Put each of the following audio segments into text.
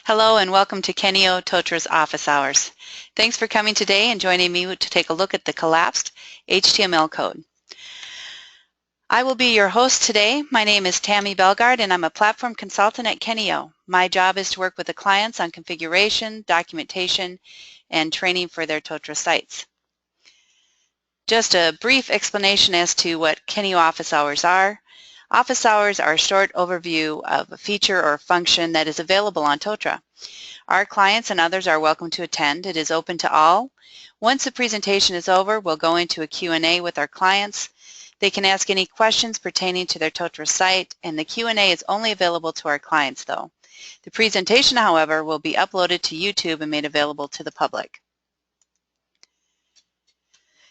Hello and welcome to Kineo Totara's Office Hours. Thanks for coming today and joining me to take a look at the collapsed HTML code. I will be your host today. My name is Tammy Belgard and I'm a platform consultant at Kineo. My job is to work with the clients on configuration, documentation, and training for their Totara sites. Just a brief explanation as to what Kineo Office Hours are. Office hours are a short overview of a feature or function that is available on Totara. Our clients and others are welcome to attend. It is open to all. Once the presentation is over, we'll go into a Q&A with our clients. They can ask any questions pertaining to their Totara site, and the Q&A is only available to our clients though. The presentation, however, will be uploaded to YouTube and made available to the public.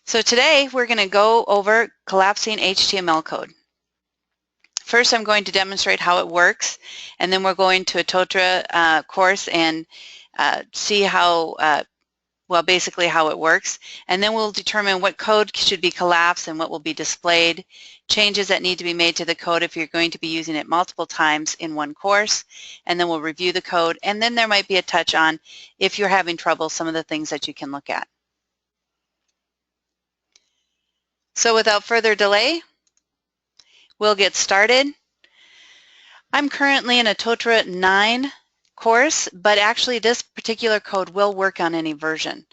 So today we're going to go over collapsing HTML code. First, I'm going to demonstrate how it works, and then we're going to a Totara course and see how, basically how it works. And then we'll determine what code should be collapsed and what will be displayed, changes that need to be made to the code if you're going to be using it multiple times in one course, and then we'll review the code. And then there might be a touch on, if you're having trouble, some of the things that you can look at. So without further delay, we'll get started. I'm currently in a Totara 9 course, but actually this particular code will work on any version.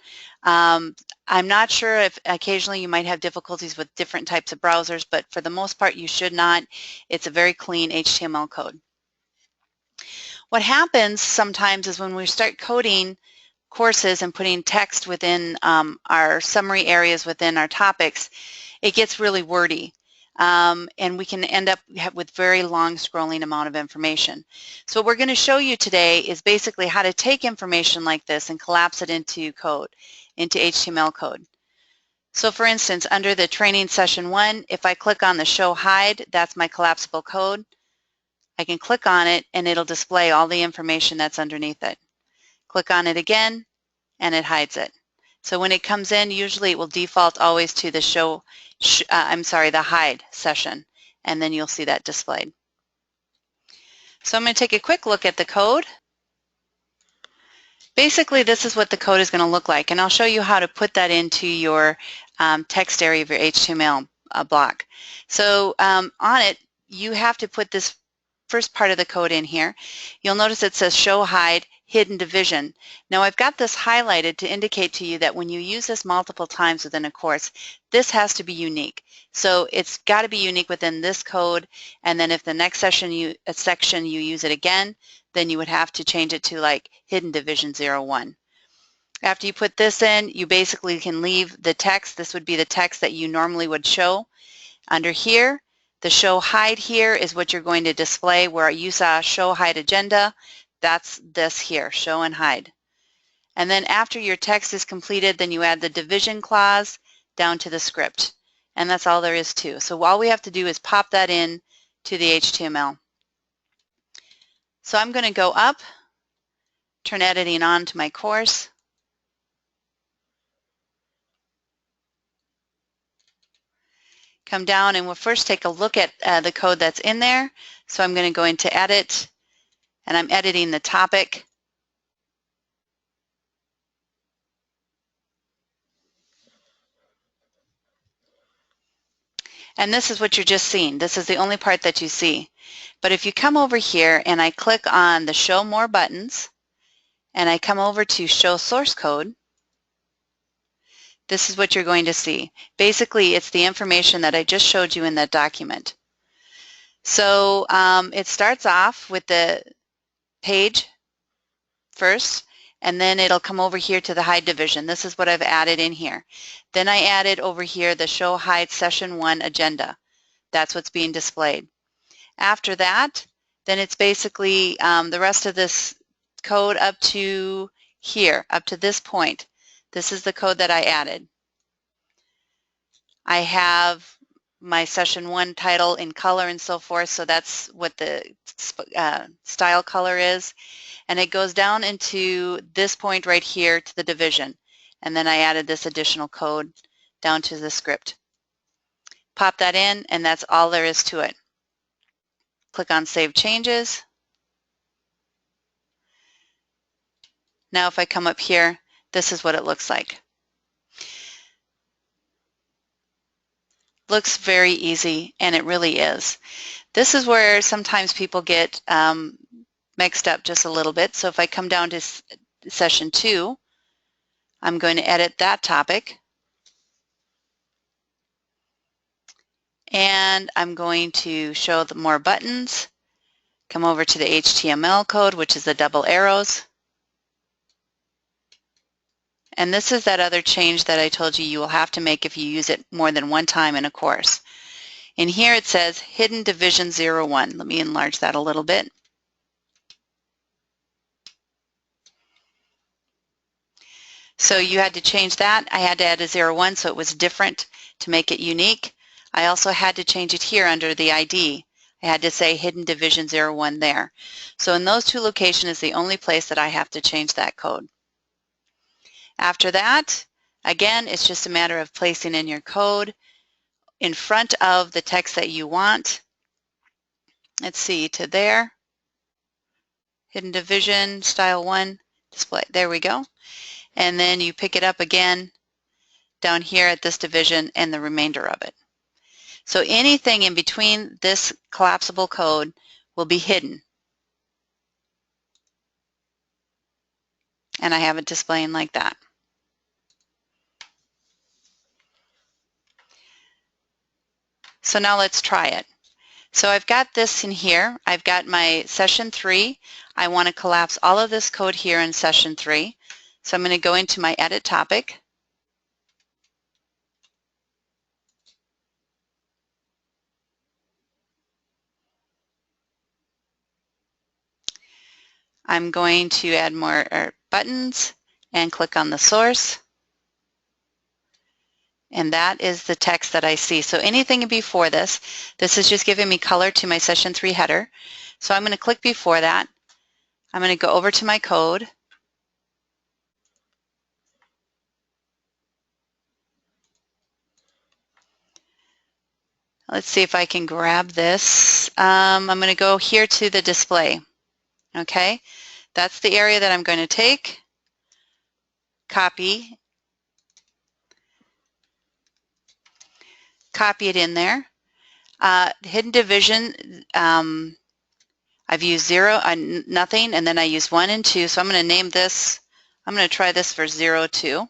I'm not sure if occasionally you might have difficulties with different types of browsers, but for the most part you should not. It's a very clean HTML code. What happens sometimes is when we start coding courses and putting text within our summary areas within our topics, it gets really wordy. And we can end up with very long scrolling amount of information. So what we're going to show you today is basically how to take information like this and collapse it into code, into HTML code. So for instance, under the training session 1, if I click on the show hide, that's my collapsible code. I can click on it and it'll display all the information that's underneath it. Click on it again and it hides it. So when it comes in, usually it will default always to the the hide session, and then you'll see that displayed. So I'm going to take a quick look at the code. Basically, this is what the code is going to look like, and I'll show you how to put that into your text area of your HTML block. So on it, you have to put this first part of the code in here. You'll notice it says show hide hidden division. Now I've got this highlighted to indicate to you that when you use this multiple times within a course, this has to be unique. So it's got to be unique within this code, and then if the next section you use it again, then you would have to change it to like hidden division 01. After you put this in, you basically can leave the text. This would be the text that you normally would show. Under here, the show hide here is what you're going to display, where you saw show hide agenda. That's this here, show and hide. And then after your text is completed, then you add the division clause down to the script. And that's all there is to. So all we have to do is pop that in to the HTML. So I'm going to go up, turn editing on to my course. Come down and we'll first take a look at the code that's in there. So I'm going to go into edit, and I'm editing the topic. And this is what you're just seeing. This is the only part that you see. But if you come over here and I click on the show more buttons, and I come over to show source code, this is what you're going to see. Basically, it's the information that I just showed you in that document. So it starts off with the page first, and then it'll come over here to the hide division. This is what I've added in here. Then I added over here the show hide session 1 agenda. That's what's being displayed. After that, then it's basically the rest of this code up to here, up to this point. This is the code that I added. I have my session 1 title in color and so forth, so that's what the style color is. And it goes down into this point right here to the division. And then I added this additional code down to the script. Pop that in, and that's all there is to it. Click on Save Changes. Now if I come up here, this is what it looks like. Looks very easy, and it really is. This is where sometimes people get mixed up just a little bit. So if I come down to session 2, I'm going to edit that topic. And I'm going to show the more buttons. Come over to the HTML code, which is the double arrows. And this is that other change that I told you you will have to make if you use it more than one time in a course. In here it says Hidden Division 01. Let me enlarge that a little bit. So you had to change that. I had to add a 01 so it was different to make it unique. I also had to change it here under the ID. I had to say Hidden Division 01 there. So in those two locations is the only place that I have to change that code. After that, again, it's just a matter of placing in your code in front of the text that you want. Let's see, to there. Hidden Division, Style 1, Display. There we go. And then you pick it up again down here at this division and the remainder of it. So anything in between this collapsible code will be hidden. And I have it displaying like that. So now let's try it. So I've got this in here. I've got my session 3. I want to collapse all of this code here in session 3. So I'm going to go into my edit topic. I'm going to add more buttons and click on the source. And that is the text that I see. So anything before this is just giving me color to my session 3 header. So I'm going to click before that. I'm going to go over to my code. Let's see if I can grab this. I'm going to go here to the display. Okay, that's the area that I'm going to take, copy it in there. Hidden division, I've used 0, nothing, and then I use 1 and 2. So I'm going to name this, I'm going to try this for 02.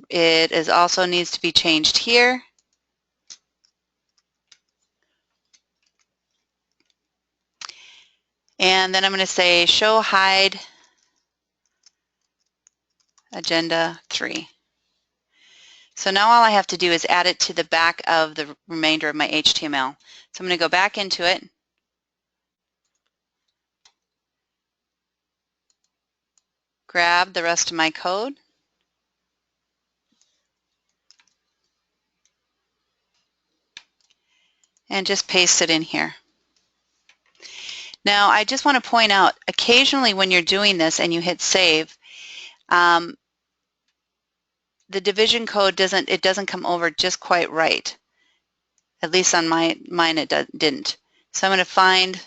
It is also needs to be changed here. And then I'm going to say show hide agenda 3. So now all I have to do is add it to the back of the remainder of my HTML. So I'm going to go back into it. Grab the rest of my code. And just paste it in here. Now I just want to point out, occasionally when you're doing this and you hit save, the division code doesn't come over just quite right. At least on mine it didn't. So I'm going to find,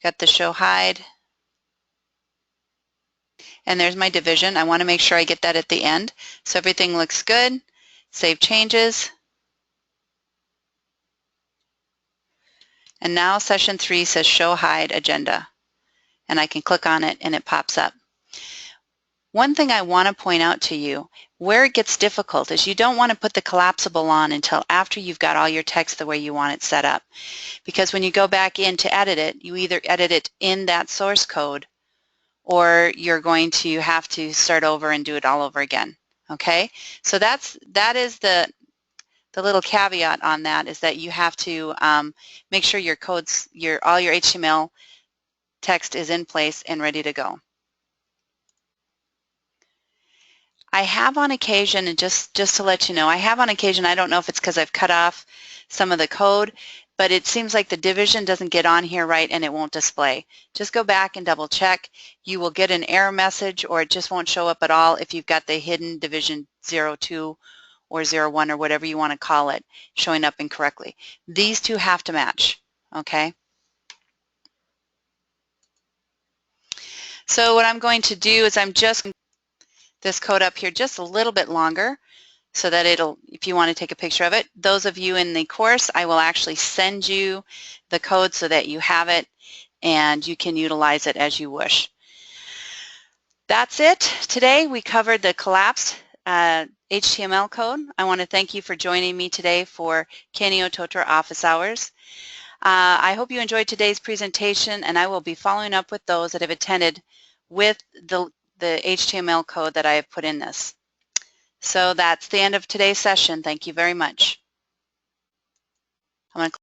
got the show hide, and there's my division. I want to make sure I get that at the end. So everything looks good. Save changes. And now session 3 says show hide agenda. And I can click on it and it pops up. One thing I want to point out to you, where it gets difficult is you don't want to put the collapsible on until after you've got all your text the way you want it set up. Because when you go back in to edit it, you either edit it in that source code or you're going to have to start over and do it all over again. Okay? So that is the little caveat on that, is that you have to make sure your codes, all your HTML text is in place and ready to go. I have on occasion, and just to let you know, I have on occasion, I don't know if it's because I've cut off some of the code, but it seems like the division doesn't get on here right and it won't display. Just go back and double check. You will get an error message, or it just won't show up at all if you've got the hidden division 02 or 01 or whatever you want to call it showing up incorrectly. These two have to match, okay? So what I'm going to do is I'm just this code up here just a little bit longer so that it'll, if you want to take a picture of it, those of you in the course, I will actually send you the code so that you have it and you can utilize it as you wish. That's it. Today we covered the collapsed HTML code. I want to thank you for joining me today for Kineo Totara office hours. I hope you enjoyed today's presentation, and I will be following up with those that have attended with the HTML code that I have put in this. So that's the end of today's session. Thank you very much. I'm going to